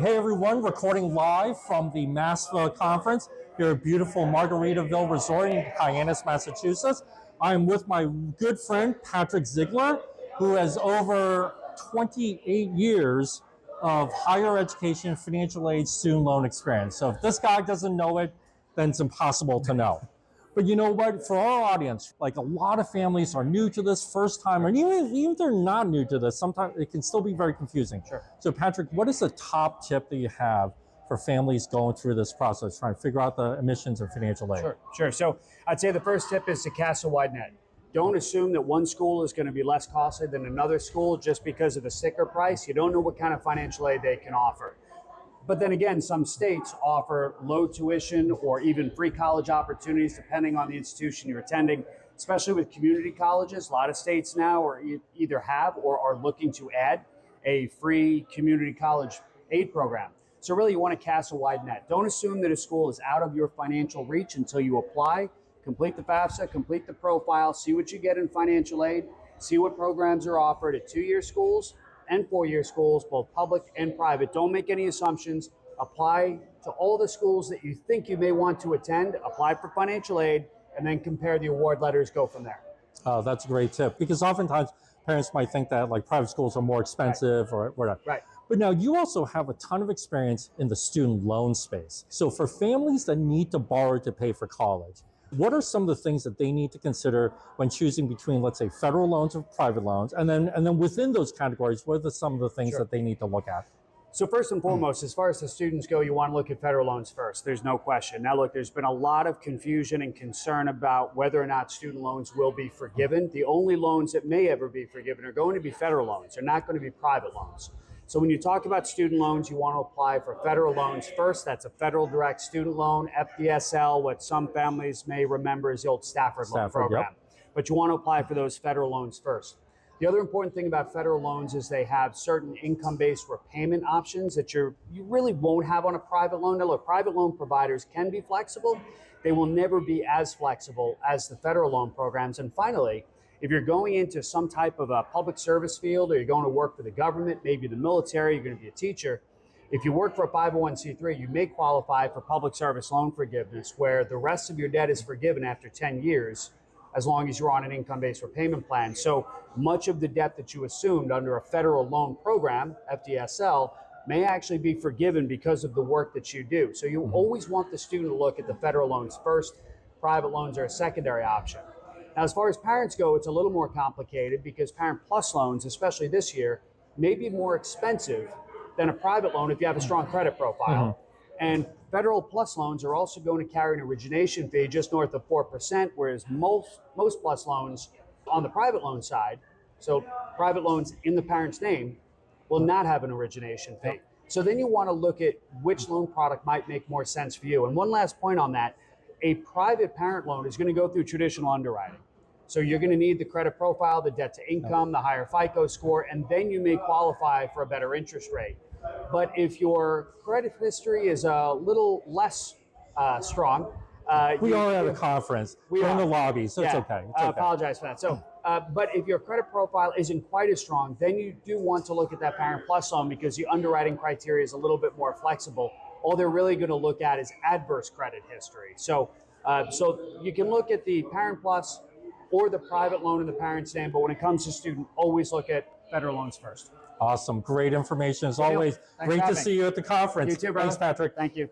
Hey everyone, recording live from the MASFAA conference here at beautiful Margaritaville Resort in Hyannis, Massachusetts. I'm with my good friend Patrick Ziegler, who has over 28 years of higher education financial aid student loan experience. So if this guy doesn't know it, then it's impossible to know. But you know what? For our audience, like a lot of families are new to this first time, and even if they're not new to this, sometimes it can still be very confusing. Sure. So Patrick, what is the top tip that you have for families going through this process, trying to figure out the emissions of financial aid? Sure. So I'd say the first tip is to cast a wide net. Don't assume that one school is going to be less costly than another school just because of the sticker price. You don't know what kind of financial aid they can offer. But then again, some states offer low tuition or even free college opportunities depending on the institution you're attending, especially with community colleges. A lot of states now are either have or are looking to add a free community college aid program. So really you want to cast a wide net. Don't assume that a school is out of your financial reach until you apply, complete the FAFSA, complete the profile, see what you get in financial aid, see what programs are offered at 2-year schools and 4-year schools, both public and private. Don't make any assumptions. Apply to all the schools that you think you may want to attend, apply for financial aid, and then compare the award letters, go from there. Oh, that's a great tip, because oftentimes parents might think that like private schools are more expensive or whatever. Right. But now you also have a ton of experience in the student loan space. So for families that need to borrow to pay for college, what are some of the things that they need to consider when choosing between, let's say, federal loans or private loans? And then within those categories, what are some of the things that they need to look at? So first and foremost, as far as the students go, you want to look at federal loans first. There's no question. Now look, there's been a lot of confusion and concern about whether or not student loans will be forgiven. The only loans that may ever be forgiven are going to be federal loans. They're not going to be private loans. So when you talk about student loans, you want to apply for federal loans first. That's a federal direct student loan, FDSL, what some families may remember as the old Stafford loan program. Yep. But you want to apply for those federal loans first. The other important thing about federal loans is they have certain income-based repayment options that you really won't have on a private loan. Now look, private loan providers can be flexible. They will never be as flexible as the federal loan programs. And finally, if you're going into some type of a public service field, or you're going to work for the government, maybe the military, you're going to be a teacher, if you work for a 501c3, you may qualify for public service loan forgiveness, where the rest of your debt is forgiven after 10 years, as long as you're on an income-based repayment plan. So much of the debt that you assumed under a federal loan program, FDSL, may actually be forgiven because of the work that you do. So you always want the student to look at the federal loans first. Private loans are a secondary option. Now, as far as parents go, it's a little more complicated because Parent Plus loans, especially this year, may be more expensive than a private loan if you have a strong credit profile. And federal plus loans are also going to carry an origination fee just north of 4%, whereas most plus loans on the private loan side, so private loans in the parent's name, will not have an origination fee. So then you want to look at which loan product might make more sense for you. And one last point on that, a private parent loan is going to go through traditional underwriting. So you're going to need the credit profile, the debt to income, the higher FICO score, and then you may qualify for a better interest rate. But if your credit history is a little less strong, we are at a conference. We're in the lobby, so it's okay. I apologize for that. So, but if your credit profile isn't quite as strong, then you do want to look at that Parent Plus loan because the underwriting criteria is a little bit more flexible. All they're really going to look at is adverse credit history. So, so you can look at the Parent Plus or the private loan in the parent's name, but when it comes to student, always look at federal loans first. Awesome. Great information as always. Great to see you at the conference. You too, brother. Thanks, Patrick. Thank you.